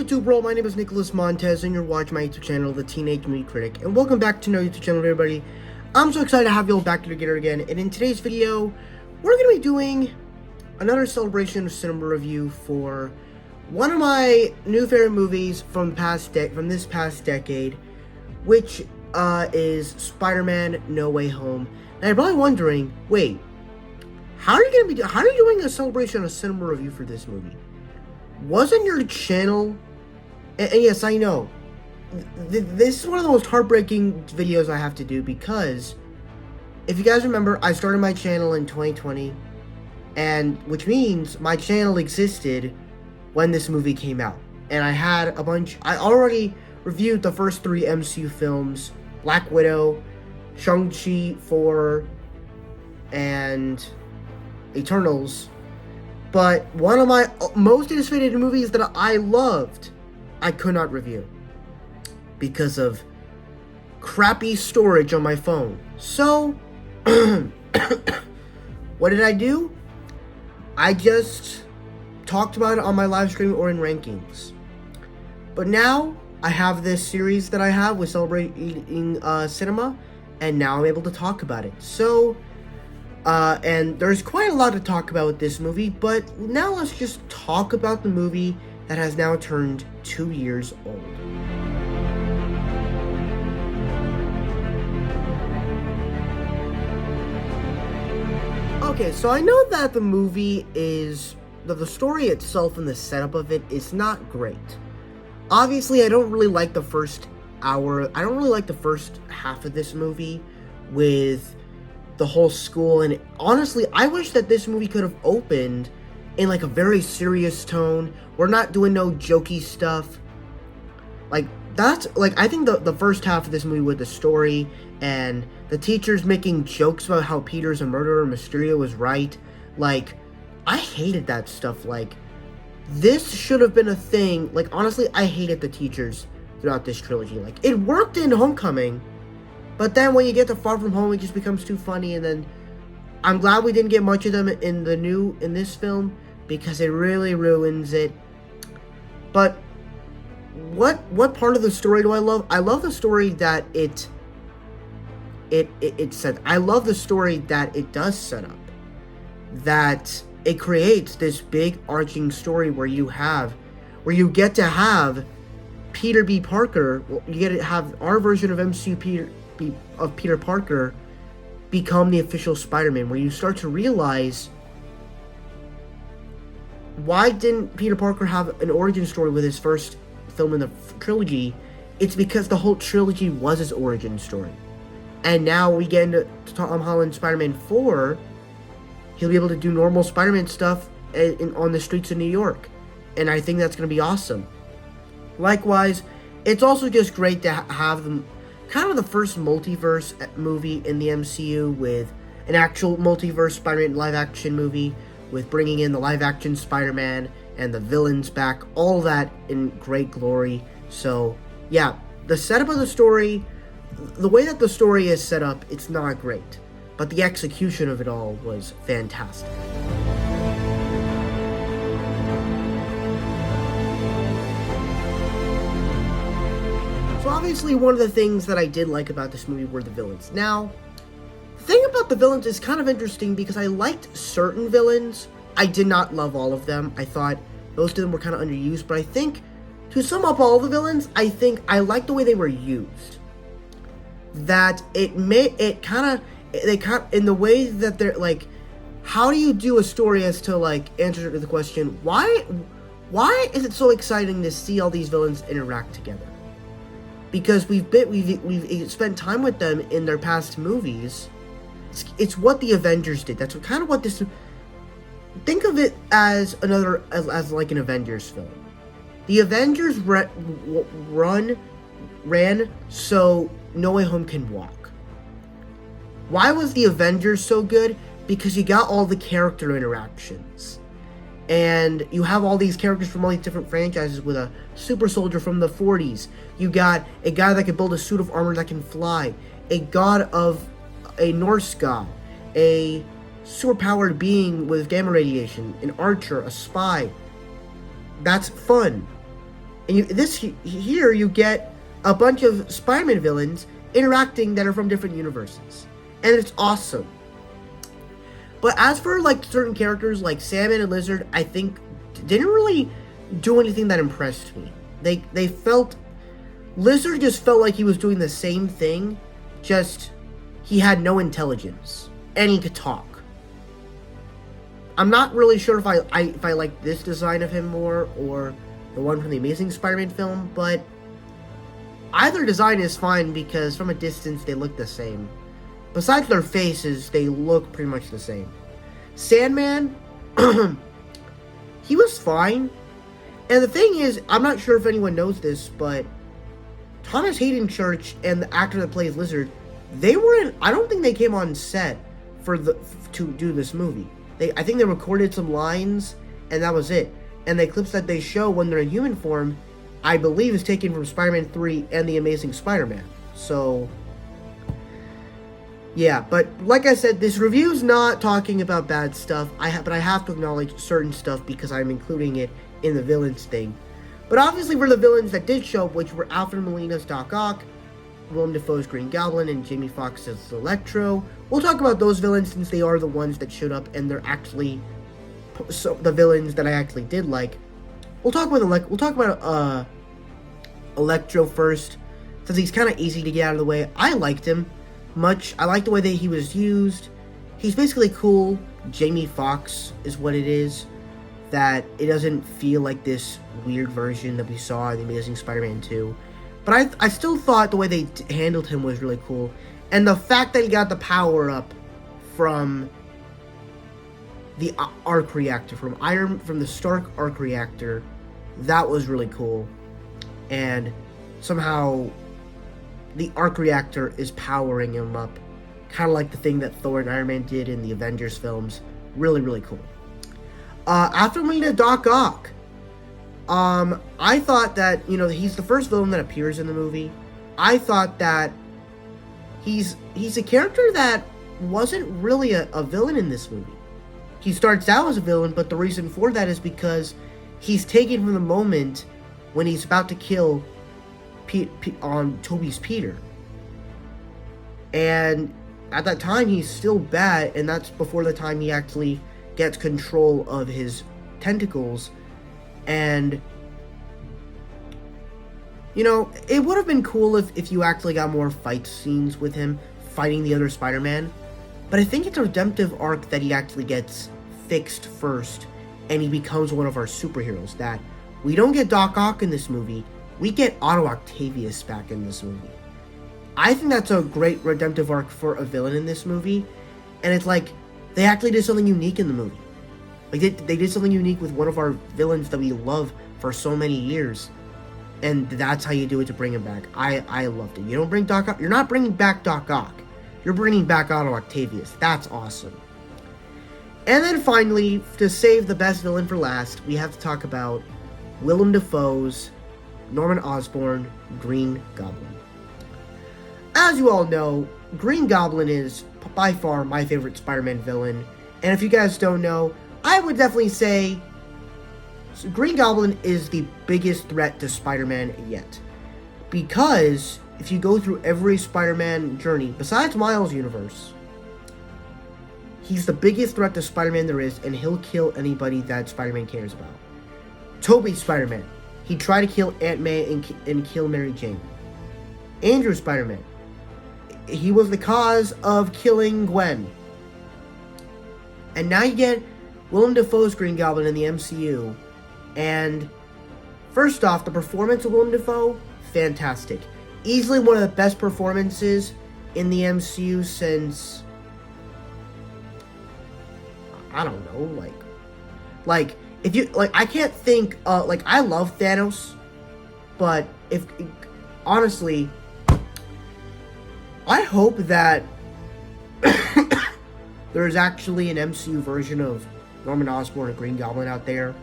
YouTube world? My name is Nicholas Montez and you're watching my YouTube channel, The Teenage Movie Critic, and welcome back to my YouTube channel, everybody. I'm so excited to have you all back together again, and in today's video, we're going to be doing another celebration of cinema review for one of my new favorite movies from this past decade, which is Spider-Man No Way Home. And you're probably wondering, wait, how are you doing a celebration of cinema review for this movie? Wasn't your channel, and yes, I know, this is one of the most heartbreaking videos I have to do, because if you guys remember, I started my channel in 2020, and which means my channel existed when this movie came out, and I already reviewed the first 3 MCU films, Black Widow, Shang-Chi 4, and Eternals. But one of my most anticipated movies that I loved, I could not review because of crappy storage on my phone. So, what did I do? I just talked about it on my live stream or in rankings. But now, I have this series that I have with Celebrating Cinema, and now I'm able to talk about it. So, and there's quite a lot to talk about with this movie, but now let's just talk about the movie that has now turned 2 years old. Okay, so I know that the movie is, the story itself and the setup of it is not great. Obviously, I don't really like the first hour, I don't really like the first half of this movie with the whole school, and honestly, I wish that this movie could have opened in like a very serious tone. We're not doing no jokey stuff. Like, that's, like, I think the first half of this movie with the story and the teachers making jokes about how Peter's a murderer, Mysterio was right, like, I hated that stuff. Like, this should have been a thing. Like, honestly, I hated the teachers throughout this trilogy. Like, it worked in Homecoming, but then when you get to Far From Home, it just becomes too funny, and then I'm glad we didn't get much of them in this film, because it really ruins it. But what part of the story do I love? I love the story that it said. I love the story that it does set up. That it creates this big arching story where you get to have Peter B. Parker. You get to have our version of MCU Peter Parker become the official Spider-Man, where you start to realize, why didn't Peter Parker have an origin story with his first film in the trilogy? It's because the whole trilogy was his origin story. And now we get into Tom Holland's Spider-Man 4, he'll be able to do normal Spider-Man stuff on the streets of New York. And I think that's going to be awesome. Likewise, it's also just great to have them kind of the first multiverse movie in the MCU, with an actual multiverse Spider-Man live-action movie, with bringing in the live-action Spider-Man and the villains back, all that in great glory. So, yeah, the setup of the story, the way that the story is set up, it's not great, but the execution of it all was fantastic. So obviously, one of the things that I did like about this movie were the villains. Now, the thing about the villains is kind of interesting, because I liked certain villains. I did not love all of them. I thought most of them were kind of underused, but I think, to sum up all the villains, I think I liked the way they were used. That in the way that they're, like, how do you do a story as to, like, answer the question, why is it so exciting to see all these villains interact together? Because we've spent time with them in their past movies. It's what the Avengers did. That's kind of what this. Think of it as like an Avengers film. The Avengers ran so No Way Home can walk. Why was the Avengers so good? Because you got all the character interactions. And you have all these characters from all these different franchises, with a super soldier from the 40s. You got a guy that can build a suit of armor that can fly. A Norse god. A superpowered being with gamma radiation. An archer. A spy. That's fun. And here you get a bunch of Spider-Man villains interacting that are from different universes, and it's awesome. But as for like certain characters like Sandman and Lizard, I think didn't really do anything that impressed me. They felt Lizard just felt like he was doing the same thing, just he had no intelligence and he could talk. I'm not really sure if I like this design of him more or the one from the Amazing Spider-Man film, but either design is fine because from a distance they look the same. Besides their faces, they look pretty much the same. Sandman, he was fine. And the thing is, I'm not sure if anyone knows this, but Thomas Hayden Church and the actor that plays Lizard, I don't think they came on set to do this movie. I think they recorded some lines, and that was it. And the clips that they show when they're in human form, I believe is taken from Spider-Man 3 and The Amazing Spider-Man. So, yeah, but like I said, this review's not talking about bad stuff, but I have to acknowledge certain stuff because I'm including it in the villains thing. But obviously for the villains that did show up, which were Alfred Molina's Doc Ock, Willem Dafoe's Green Goblin, and Jamie Foxx's Electro, we'll talk about those villains since they are the ones that showed up and they're actually the villains that I actually did like. We'll talk about Electro first, since he's kind of easy to get out of the way. I liked him much. I like the way that he was used. He's basically cool. Jamie Foxx is what it is. That it doesn't feel like this weird version that we saw in The Amazing Spider-Man 2. But I still thought the way they handled him was really cool. And the fact that he got the power up from the arc reactor, from the Stark arc reactor, that was really cool. And somehow the arc reactor is powering him up, kind of like the thing that Thor and Iron Man did in the Avengers films. Really, really cool. After meeting Doc Ock, I thought that, he's the first villain that appears in the movie. I thought that he's a character that wasn't really a villain in this movie. He starts out as a villain, but the reason for that is because he's taken from the moment when he's about to kill Toby's Peter. And at that time, he's still bad, and that's before the time he actually gets control of his tentacles. And it would have been cool if you actually got more fight scenes with him fighting the other Spider-Man, but I think it's a redemptive arc that he actually gets fixed first and he becomes one of our superheroes. That we don't get Doc Ock in this movie, we get Otto Octavius back in this movie. I think that's a great redemptive arc for a villain in this movie, and it's like they actually did something unique in the movie. Like they did something unique with one of our villains that we love for so many years, and that's how you do it to bring him back. I loved it. You don't bring Doc Ock. You're not bringing back Doc Ock. You're bringing back Otto Octavius. That's awesome. And then finally, to save the best villain for last, we have to talk about Willem Dafoe's Norman Osborn Green Goblin. As you all know, Green Goblin is by far my favorite Spider-Man villain. And if you guys don't know, I would definitely say Green Goblin is the biggest threat to Spider-Man yet. Because if you go through every Spider-Man journey, besides Miles' universe, he's the biggest threat to Spider-Man there is, and he'll kill anybody that Spider-Man cares about. Tobey Spider-Man, he tried to kill Aunt May and kill Mary Jane. Andrew Spider-Man, he was the cause of killing Gwen. And now you get Willem Dafoe's Green Goblin in the MCU. And first off, the performance of Willem Dafoe, fantastic. Easily one of the best performances in the MCU since, I don't know, like if you I can't think I love Thanos, but if honestly, I hope that there's actually an MCU version of Norman Osborn and Green Goblin out there,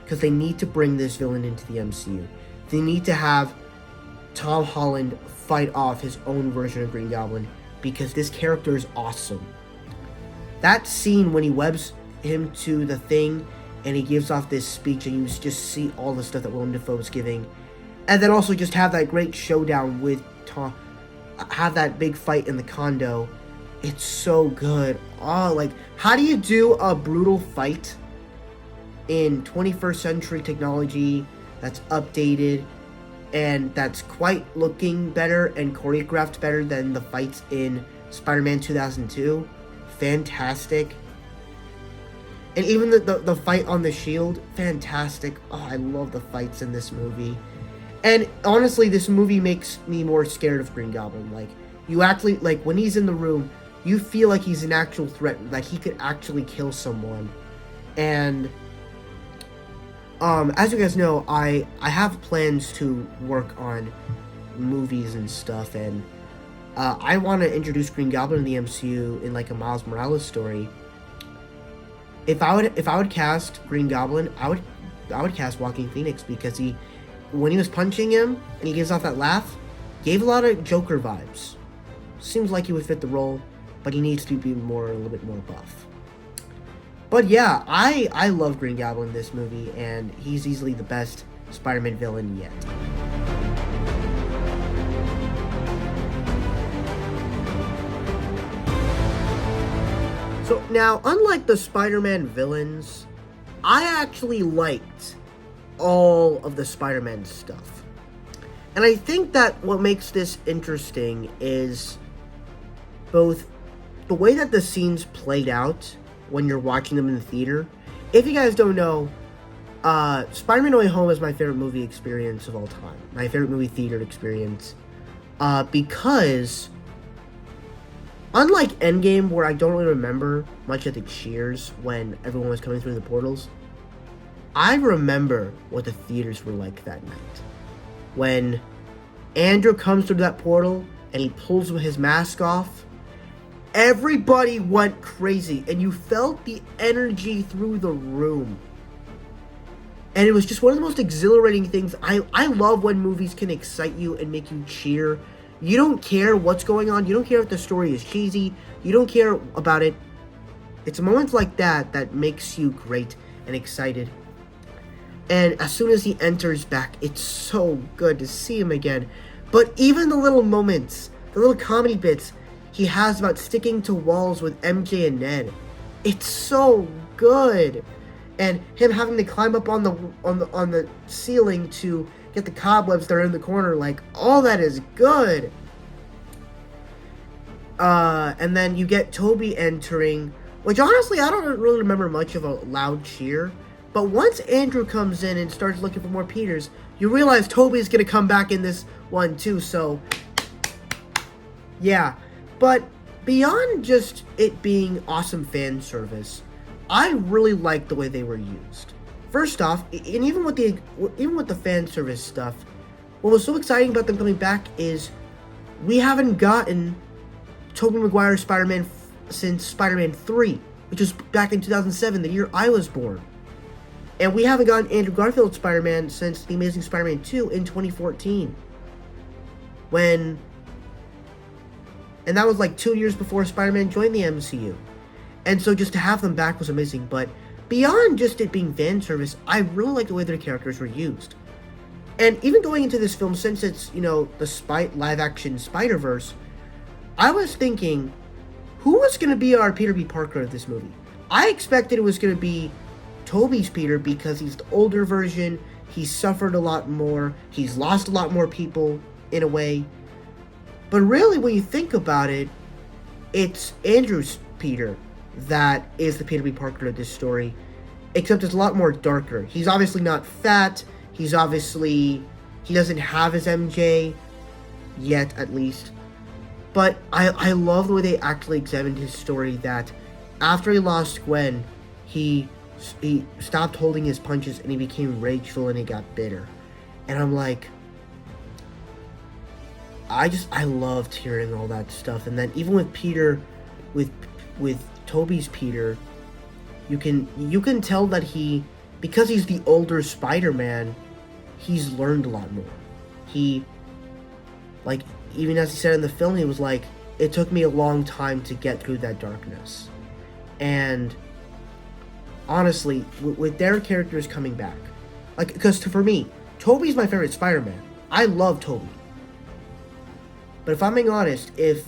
because they need to bring this villain into the MCU. They need to have Tom Holland fight off his own version of Green Goblin, because this character is awesome. That scene when he webs him to the thing and he gives off this speech and you just see all the stuff that Willem Dafoe is giving, and then also just have that great showdown with Tom, have that big fight in the condo. It's so good. Oh, like, how do you do a brutal fight in 21st century technology that's updated and that's quite looking better and choreographed better than the fights in Spider-Man 2002? Fantastic. And even the fight on the shield, fantastic. Oh, I love the fights in this movie. And honestly, this movie makes me more scared of Green Goblin. Like, you actually, like, when he's in the room, you feel like he's an actual threat, like he could actually kill someone. And as you guys know, I have plans to work on movies and stuff, and I want to introduce Green Goblin in the MCU in like a Miles Morales story. If I would cast Green Goblin, I would cast Joaquin Phoenix, because when he was punching him and he gives off that laugh, gave a lot of Joker vibes. Seems like he would fit the role, but he needs to be a little bit more buff. But yeah, I love Green Goblin in this movie, and he's easily the best Spider-Man villain yet. So now, unlike the Spider-Man villains, I actually liked all of the Spider-Man stuff. And I think that what makes this interesting is both the way that the scenes played out when you're watching them in the theater. If you guys don't know, Spider-Man No Way Home is my favorite movie experience of all time. My favorite movie theater experience. Because unlike Endgame, where I don't really remember much of the cheers when everyone was coming through the portals, I remember what the theaters were like that night. When Andrew comes through that portal and he pulls his mask off, everybody went crazy, and you felt the energy through the room. And it was just one of the most exhilarating things. I love when movies can excite you and make you cheer. You don't care what's going on. You don't care if the story is cheesy. You don't care about it. It's moments like that that makes you great and excited. And as soon as he enters back, it's so good to see him again. But even the little moments, the little comedy bits he has about sticking to walls with MJ and Ned, it's so good. And him having to climb up on the ceiling to get the cobwebs that are in the corner, like, all that is good. And then you get Toby entering, which honestly I don't really remember much of a loud cheer. But once Andrew comes in and starts looking for more Peters, you realize Toby's gonna come back in this one too, so yeah. But beyond just it being awesome fan service, I really like the way they were used. First off, and even with the fan service stuff, what was so exciting about them coming back is we haven't gotten Tobey Maguire's Spider-Man since Spider-Man 3, which was back in 2007, the year I was born. And we haven't gotten Andrew Garfield's Spider-Man since The Amazing Spider-Man 2 in 2014. And that was like 2 years before Spider-Man joined the MCU. And so just to have them back was amazing. But beyond just it being fan service, I really like the way their characters were used. And even going into this film, since it's, the live-action Spider-Verse, I was thinking, who was going to be our Peter B. Parker of this movie? I expected it was going to be Tobey's Peter, because he's the older version, he's suffered a lot more, he's lost a lot more people, in a way. But really, when you think about it, it's Andrew's Peter that is the Peter B. Parker of this story, except it's a lot more darker. He's obviously not fat, he doesn't have his MJ, yet at least. But I love the way they actually examined his story, that after he lost Gwen, he stopped holding his punches and he became rageful and he got bitter. And I'm like, I loved hearing all that stuff. And then even with Peter, with Tobey's Peter, you can tell that because he's the older Spider-Man, he's learned a lot more. Even as he said in the film, he was like, it took me a long time to get through that darkness. And honestly, with their characters coming back, because for me, Tobey's my favorite Spider-Man. I love Toby. But if I'm being honest, if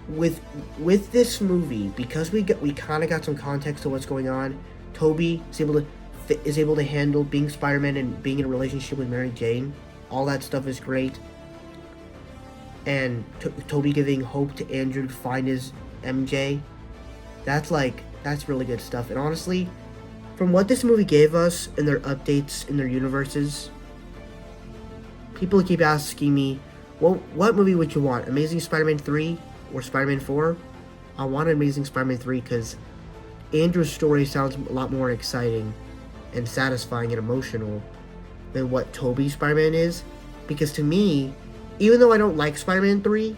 with this movie, because we kind of got some context to what's going on, Toby is able to handle being Spider-Man and being in a relationship with Mary Jane. All that stuff is great. And Toby giving hope to Andrew to find his MJ. That's really good stuff. And honestly, from what this movie gave us in their updates in their universes, people keep asking me, well, what movie would you want? Amazing Spider-Man 3 or Spider-Man 4? I want Amazing Spider-Man 3 because Andrew's story sounds a lot more exciting and satisfying and emotional than what Tobey's Spider-Man is. Because to me, even though I don't like Spider-Man 3,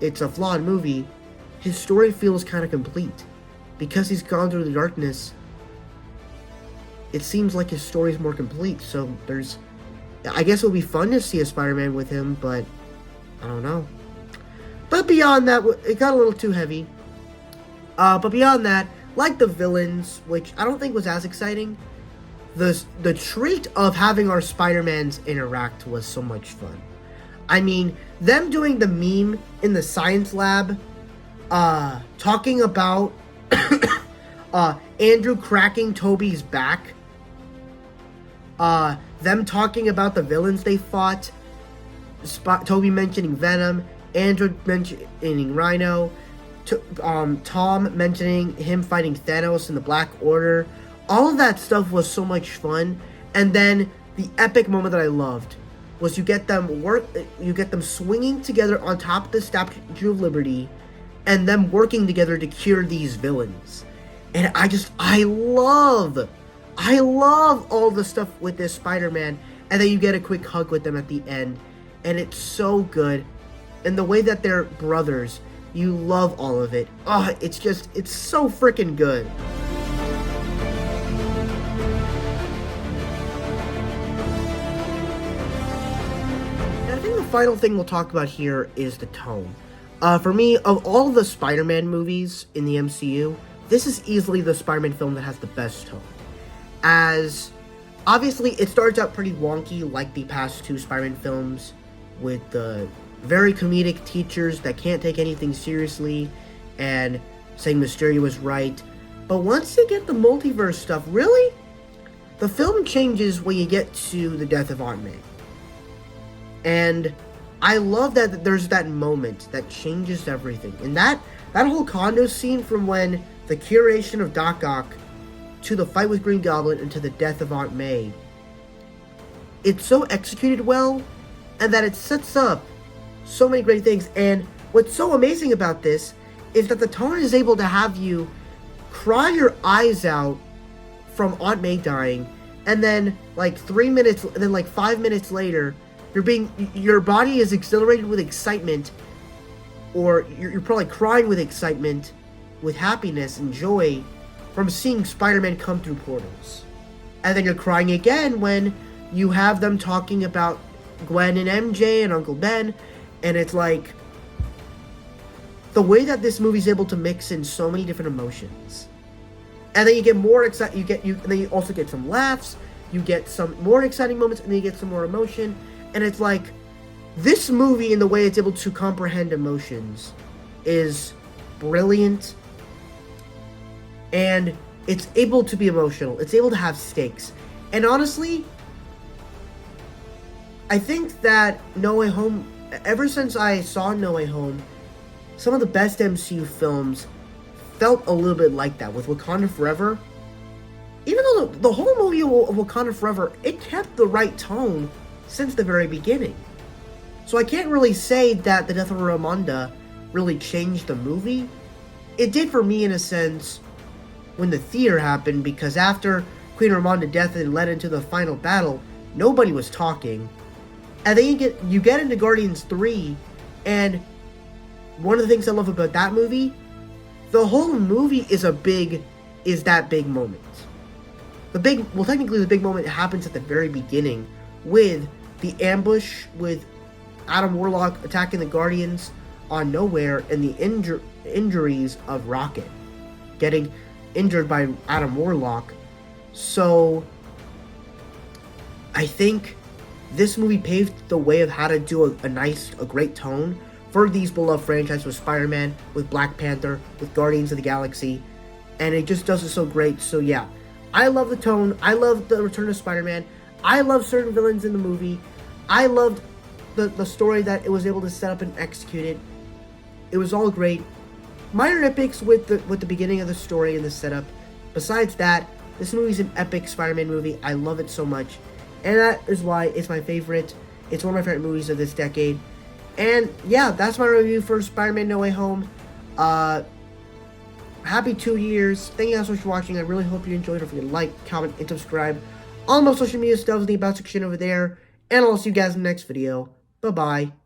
it's a flawed movie, his story feels kind of complete. Because he's gone through the darkness, it seems like his story is more complete. So I guess it would be fun to see a Spider-Man with him, but I don't know. But beyond that, it got a little too heavy. But beyond that, like the villains, which I don't think was as exciting, the treat of having our Spider-Mans interact was so much fun. I mean, them doing the meme in the science lab, talking about Andrew cracking Toby's back, them talking about the villains they fought, Toby mentioning Venom, Andrew mentioning Rhino, Tom mentioning him fighting Thanos in the Black Order. All of that stuff was so much fun. And then the epic moment that I loved was you get them swinging together on top of the Statue of Liberty and them working together to cure these villains. And I love all the stuff with this Spider-Man, and then you get a quick hug with them at the end, and it's so good. And the way that they're brothers, you love all of it. It's so freaking good. And I think the final thing we'll talk about here is the tone. For me, of all the Spider-Man movies in the MCU, this is easily the Spider-Man film that has the best tone. As, obviously, it starts out pretty wonky like the past two Spider-Man films, with the very comedic teachers that can't take anything seriously, and saying Mysterio was right. But once you get the multiverse stuff, really, the film changes when you get to the death of Aunt May. And I love that there's that moment that changes everything. And that whole condo scene, from when the curation of Doc Ock to the fight with Green Goblin and to the death of Aunt May, it's so executed well, and that it sets up so many great things. And what's so amazing about this is that the tone is able to have you cry your eyes out from Aunt May dying, and then like 5 minutes later, your body is exhilarated with excitement, or you're probably crying with excitement, with happiness and joy from seeing Spider-Man come through portals. And then you're crying again when you have them talking about Gwen and MJ and Uncle Ben, and it's like the way that this movie's able to mix in so many different emotions. And then you get more excited, and then you also get some laughs, you get some more exciting moments, and then you get some more emotion. And it's like, this movie, in the way it's able to comprehend emotions, is brilliant. And it's able to be emotional. It's able to have stakes. And honestly, I think that No Way Home, ever since I saw No Way Home, some of the best MCU films felt a little bit like that. With Wakanda Forever, even though the whole movie of Wakanda Forever, it kept the right tone since the very beginning. So I can't really say that the death of Ramonda really changed the movie. It did for me in a sense when the theater happened, because after Queen Ramonda's death and led into the final battle, nobody was talking. And then you get into Guardians 3, and one of the things I love about that movie, the whole movie is that big moment. Technically the big moment happens at the very beginning, with the ambush with Adam Warlock attacking the Guardians on Nowhere, and the injuries of Rocket getting injured by Adam Warlock. So I think this movie paved the way of how to do a great tone for these beloved franchises with Spider-Man, with Black Panther, with Guardians of the Galaxy, and it just does it so great. So yeah, I love the tone. I love the Return of Spider-Man. I love certain villains in the movie. I loved the story that it was able to set up and execute it. It was all great. Minor nitpicks with the beginning of the story and the setup. Besides that, this movie's an epic Spider-Man movie. I love it so much. And that is why it's my favorite. It's one of my favorite movies of this decade. And yeah, that's my review for Spider-Man No Way Home. Happy 2 years. Thank you guys so much for watching. I really hope you enjoyed. Don't forget to like, comment, and subscribe. All my social media stuff is in the about section over there. And I'll see you guys in the next video. Bye-bye.